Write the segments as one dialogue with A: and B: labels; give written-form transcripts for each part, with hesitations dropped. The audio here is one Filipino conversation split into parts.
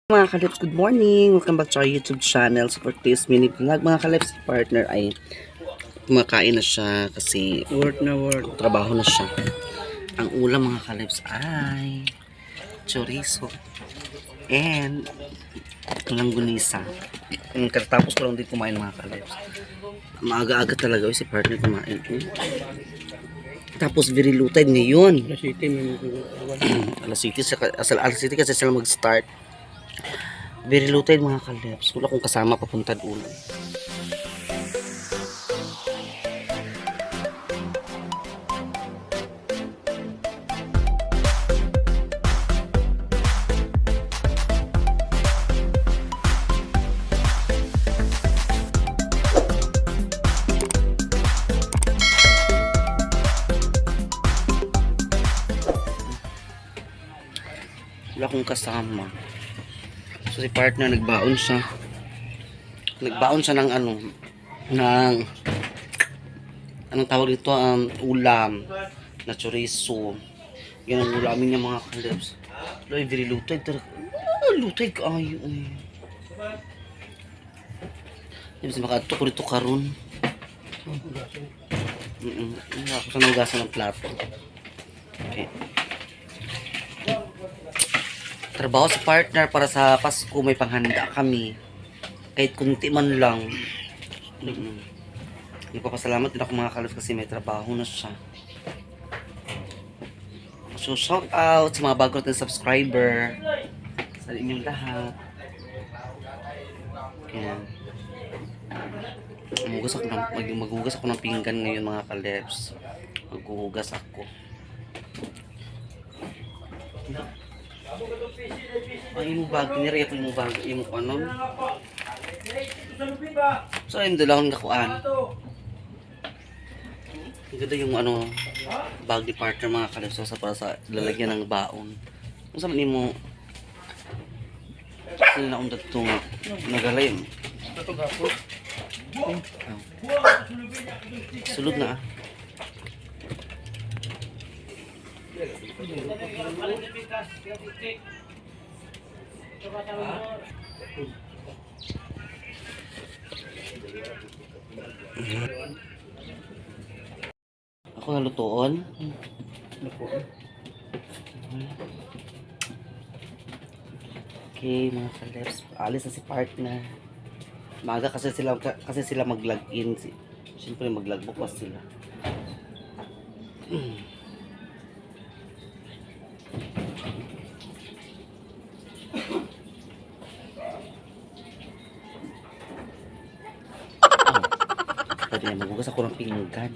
A: Mga kalips, good morning! Welcome back to our YouTube channel. So for today's mini vlog, mga kalips, partner ay kumakain na siya kasi trabaho na siya. Ang ulam mga kalips ay chorizo and langgunisa. Katapos ko lang din kumain mga kalips. Maaga-aga talaga si partner kumain. Tapos very lutid ngayon. Alas City kasi sila mag-start. Very lutid mga kalips. Wala kong kasama papunta doon. Wala akong kasama. So si partner nagbaon siya ng anong tawag dito, ulam na chorizo. Yan ang ulamin niya mga kalips. Very lutid talaga. Lutid kaayo Hindi kasi makadto ko dito karon. Ako sa nanggasan ng plato. Okay. Trabaho sa partner para sa Pasko, may panghanda kami. Kahit kunti man lang. Ipapasalamat din ako mga kalips kasi may trabaho na siya. So shout out sa mga bago natin subscriber. Sa inyong lahat. Ayan. Maghugas ako ng pinggan ngayon mga kalips. Maghuhugas ako. Ay mo bag, kiniri ako mo bag, imo ano? So ayun dalawang nakuan. Ganda yung bag ni partner mga kalips sa para sa lalagyan ng baon. Kung saan mo sila na undat ito nga nagalay. Sulod na Ako nalutoon. Okay mga kalips, alis na si partner. Maaga kasi sila mag-log-in. Siyempre mag-logbook pa sila. Pwede na maghugas ako ng pinggan.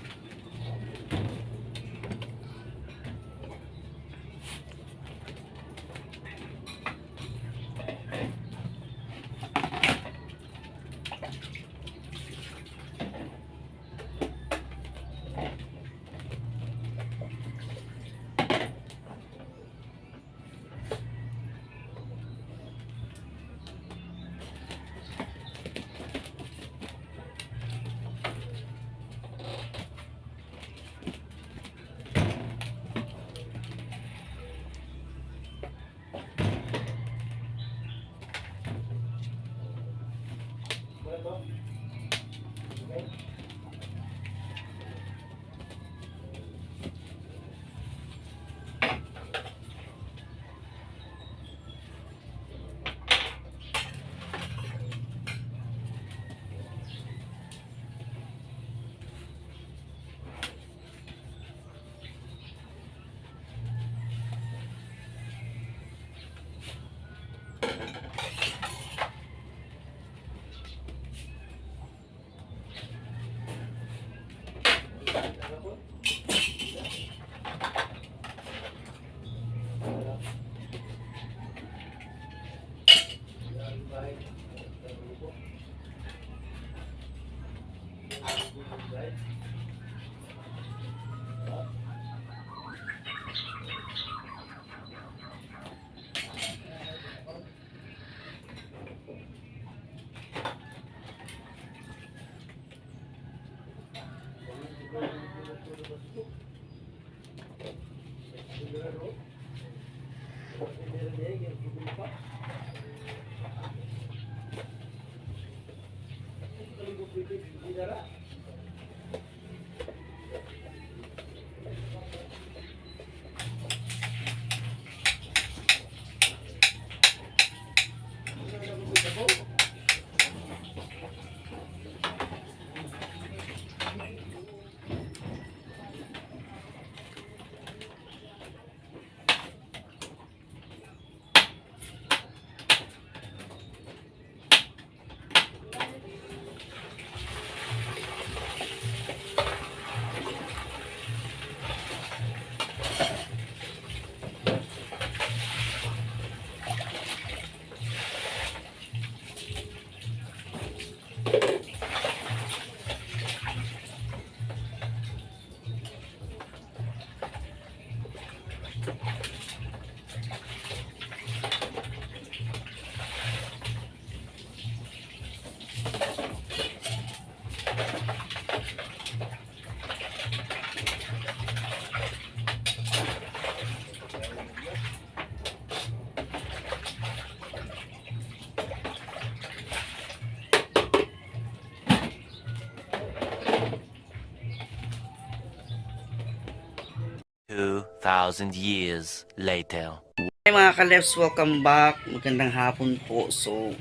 B: 2,000 years later.
A: Hi mga ka-lefs, welcome back. Magandang hapon po. So,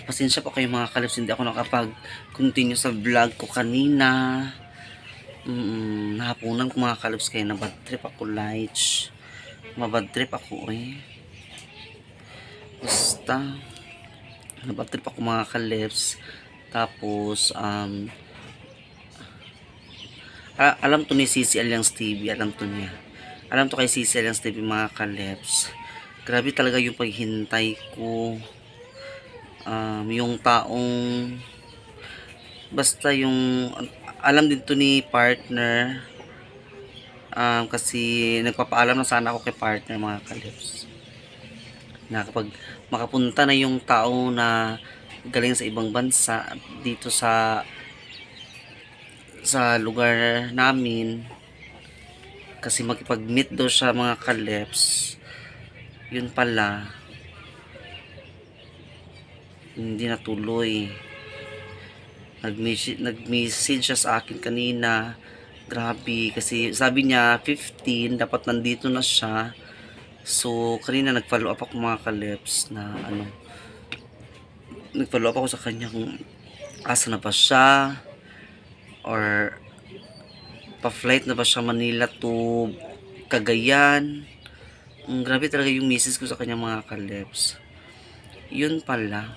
A: pasensya po kayo mga ka-lefs, hindi ako nakapag-continue sa vlog ko kanina. Nahapunan ko mga ka-lefs, kaya nabad trip ako lights. Mabad trip ako Basta, nabad trip ako mga ka-lefs. Tapos, alam to ni Cici Aliang TV, alam to niya. Alam to kay Cici Aliang TV mga ka-lefs. Grabe talaga yung paghintay ko. Yung taong basta yung alam din to ni partner. Kasi nagpapaalam na sana ako kay partner mga ka-lefs. Na kapag makapunta na yung tao na galing sa ibang bansa dito sa lugar namin, kasi makipag-meet daw siya mga ka-lefs, yun pala hindi natuloy. Nag-message siya sa akin kanina, grabe, kasi sabi niya 15 dapat nandito na siya. So kanina nag-follow up ako mga ka-lefs na nag-follow up ako sa kanya kung asa na ba siya, or pa-flight na ba siya Manila to Cagayan. Grabe talaga yung message ko sa kanya mga ka-lefs. Yun pala,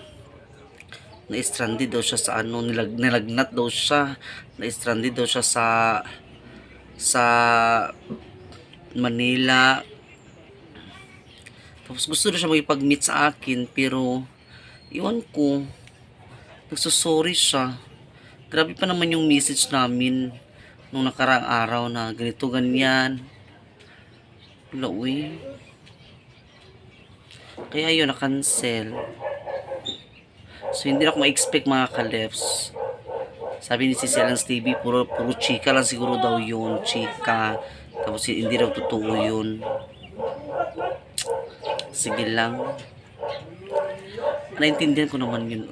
A: na-stranded daw siya sa nilagnat daw siya. Na-stranded daw siya sa Manila. Tapos gusto daw siya makipag-meet sa akin, pero iwan ko, nagsusorry siya. Grabe pa naman yung message namin nung nakaraang araw na ganito ganyan. Lawi. Kaya yun, na-cancel. So hindi na ako ma-expect mga ka-lefs. Sabi ni Cici Aliang TV, puro chika lang siguro daw yun, chika. Tapos hindi daw totoo yun. Sige lang. Naintindihan ko naman yun,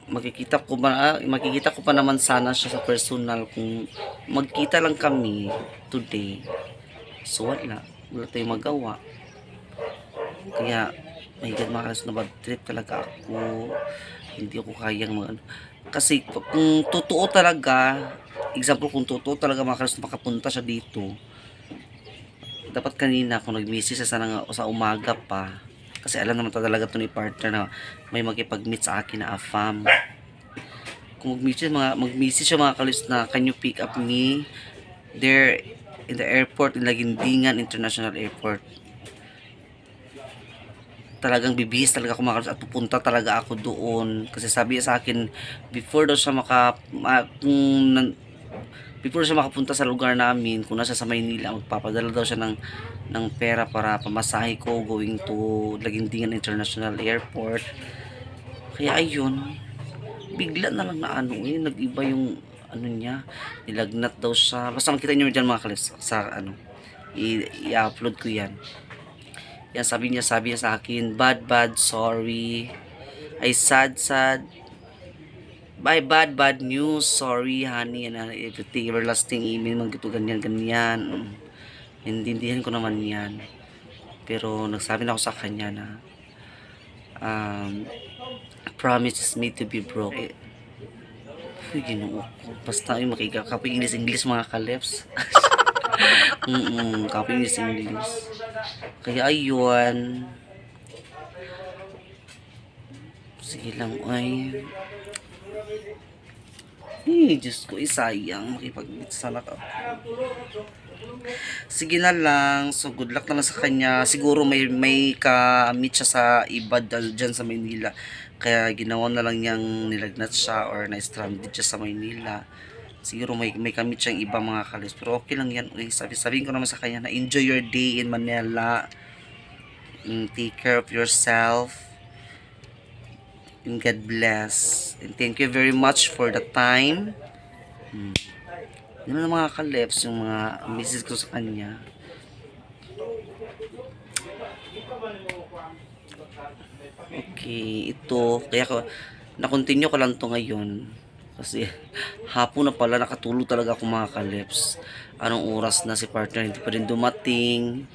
A: makikita ko pa naman sana siya sa personal kung magkita lang kami today. So wala tayong magawa. Kaya my God, makalas na bad trip talaga ako. Hindi ako kayang kasi kung totoo talaga, example, kung totoo talaga makalas makapunta siya dito, dapat kanina kung nag-message siya sana sa umaga pa. Kasi alam naman talaga ito ni partner na may makipag-meet sa akin na AFAM. Kung mag-message siya mga kalis na, can you pick up me there in the airport, in Laguindingan International Airport. Talagang bibihis talaga ako mga kalis at pupunta talaga ako doon. Kasi sabi sa akin, before siya makapunta sa lugar namin, kung nasa sa Maynila, magpapadala daw siya ng pera para pamasahe ko going to Laguindingan International Airport. Kaya ayun, bigla na lang na nag-iba yung niya, nilagnat daw siya. Basta makita nyo dyan mga kalis sa i-upload ko yan. Yan, sabi niya sa akin, bad, sorry. Ay, sad. Bye, bad news. Sorry, honey. And everything, everlasting email, magito, ganyan. Intindihan ko naman yan. Pero, nagsabi na ako sa kanya na, promise is made to be broke. Uy, ginoo ko. Basta yung makikakapoy English mga kaleps. Kapoy English. Kaya ayun. Sige lang, ay. Diyos ko, sayang. Makipag-meet sana ka. Sige na lang. So, good luck na lang sa kanya. Siguro may ka-meet siya sa iba dyan sa Maynila. Kaya ginawa na lang niyang nilagnat siya or na-stranded siya sa Maynila. Siguro may ka-meet siyang iba mga kalis. Pero okay lang yan. Sabihin ko naman sa kanya na enjoy your day in Manila. Take care of yourself. And God bless. And thank you very much for the time. Yun na mga kaleps, yung mga message ko sa kanya. Okay, ito. Kaya na-continue ko lang to ngayon. Kasi hapon na pala, nakatulog talaga ako mga kaleps. Anong oras na si partner, hindi pa rin dumating.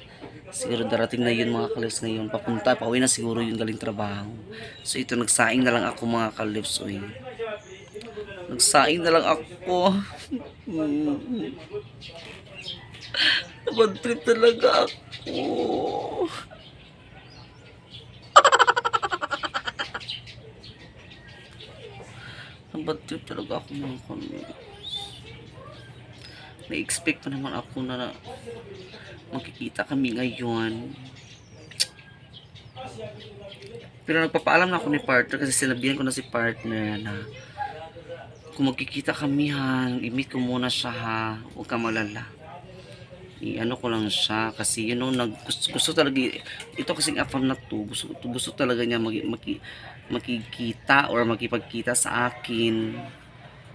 A: Siguro darating na yun mga kalips ngayon. Pauwi na siguro yung galing trabaho. So ito, nagsaing na lang ako mga kalips. Uy. Nagsaing na lang ako. Bad trip talaga ako. Bad trip talaga ako mga kalips. Na-expect pa naman ako na makikita kami ngayon. Pero nagpapaalam na ako ni partner kasi sinabihan ko na si partner na kung magkikita kami ha, i-meet ko muna siya ha, huwag ka malala. I-ano ko lang siya kasi gusto talaga ito kasing afam na to, gusto talaga niya makikita or makipagkita sa akin.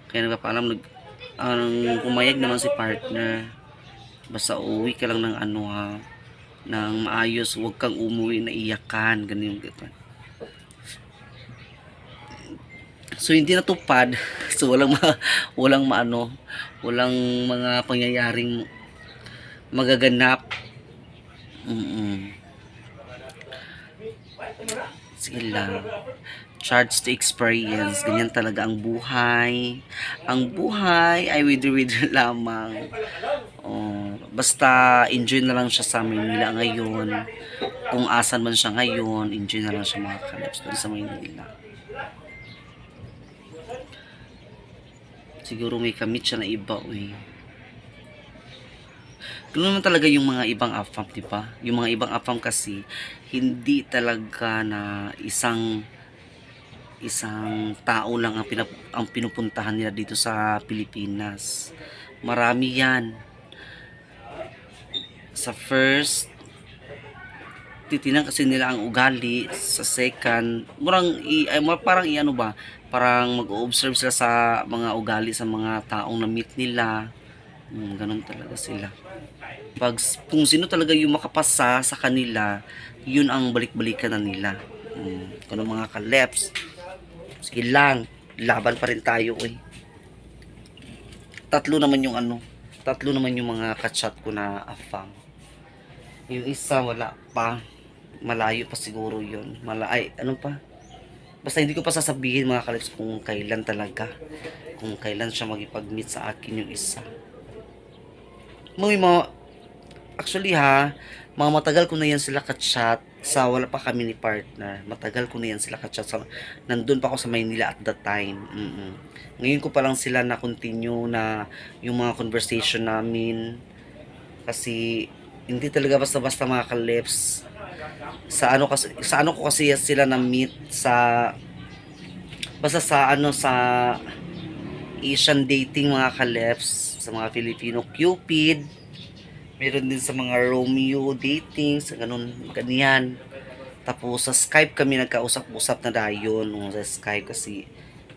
A: Kaya nagpapaalam pumayag naman si partner. Basta uwi ka lang ng ng maayos, huwag kang umuwi na iyakan, ganyan. So hindi natupad. So walang mga pangyayaring magaganap. Sige lang. Charge to experience. Ganyan talaga ang buhay. Ang buhay ay wither lamang. Basta enjoy na lang siya sa Maynila ngayon. Kung asan man siya ngayon, enjoy na lang siya mga kalaps doon sa Maynila. Siguro may kamit siya na iba. Ganun naman talaga yung mga ibang AFAM, diba? Yung mga ibang AFAM kasi, hindi talaga na isang tao lang ang pinupuntahan nila dito sa Pilipinas. Marami yan. Sa first, titinan kasi nila ang ugali. Sa second, parang mag-observe sila sa mga ugali sa mga taong na-meet nila. Ganun talaga sila. Kung sino talaga yung makapasa sa kanila, yun ang balik-balikan na nila. Kung mga kaleps, sige lang, laban pa rin tayo tatlo naman yung mga kachat ko na afam. Yung isa wala pa, malayo pa siguro yun. Basta hindi ko pa sasabihin mga kaleps kung kailan siya magipag-meet sa akin yung isa. Actually mga matagal ko na yan sila ka-chat sa wala pa kami ni partner. Matagal ko na yan sila ka-chat. Nandun pa ako sa Maynila at that time. Ngayon ko pa lang sila na-continue na yung mga conversation namin. Kasi hindi talaga basta-basta mga kalips. Sa ano ko kasi sila na-meet sa Asian dating mga kalips. Sa mga Filipino Cupid. Meron din sa mga Romeo dating, sa ganyan. Tapos sa Skype kami nagkausap-usap na dayon sa Skype kasi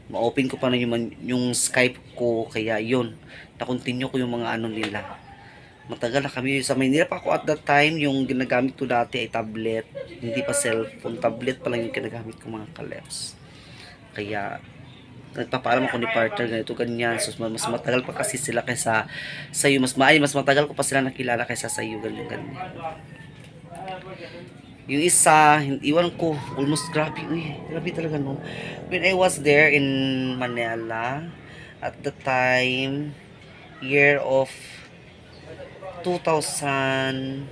A: ma-open ko pa na yung Skype ko, kaya yun, na-continue ko yung mga nila. Matagal na kami sa Maynila pa ako at that time. Yung ginagamit ko dati ay tablet, hindi pa cellphone, tablet pa lang yung ginagamit ko mga kaleps. Kaya nagpapaalam ako ni partner ganito ganyan, so mas matagal pa kasi sila kaysa sa iyo, mas matagal ko pa sila nakilala kaysa sa iyo, ganyan ganyan. Yung isa, iwan ko, almost grabe, grabe talaga no. When I was there in Manila, at the time, year of 2013,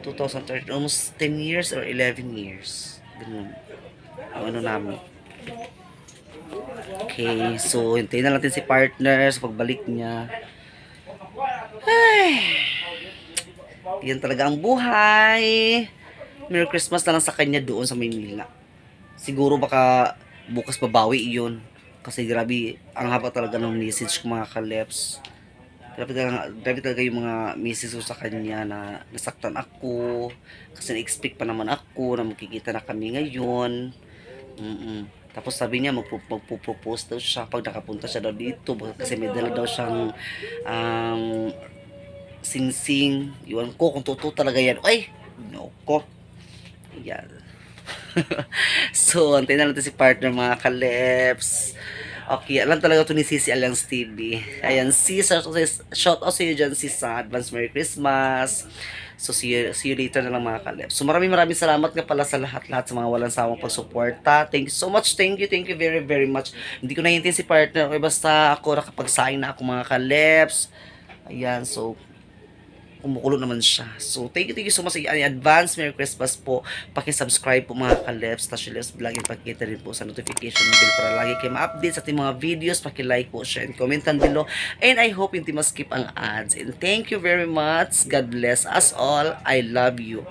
A: 2013, almost 10 years or 11 years. Ganun. Ang ano namin. Okay, so hintayin na natin si partner sa pagbalik niya. Ay, yan talaga ang buhay. Merry Christmas na lang sa kanya doon sa Maynila. Siguro baka bukas babawi yun. Kasi grabe, ang haba talaga ng message ko mga kaleps. Grabe talaga yung mga message ko sa kanya na nasaktan ako. Kasi na-expect pa naman ako na magkikita na kami ngayon. Tapos sabi niya magpo-propose daw siya pag nakapunta siya daw dito kasi may dala daw siyang sing-sing. Iwan ko kung totoo talaga yan. Ay! No ko. Yan. So, antayin na natin si partner mga kaleps. Okay, alam talaga ito ni Sisi Alliance TV. Ayan, sis, shout out sa iyo dyan, sis, sa advance Merry Christmas. So, see you later na lang mga kalep. So, maraming salamat nga pala sa lahat-lahat sa mga walang sawang pagsuporta. Thank you so much. Thank you very, very much. Hindi ko nahintin si partner. Okay, basta ako nakapagsaing na ako mga kaleps. Ayan, so, kumukulo naman siya. So, thank you so much. Advance Merry Christmas po. Paki-subscribe po mga kaleps. Tapos yung vlog yung pakita rin po sa notification bell para lagi kayo ma-update sa ating mga videos. Paki-like po, share, and comment down below. And I hope hindi ma-skip ang ads. And thank you very much. God bless us all. I love you.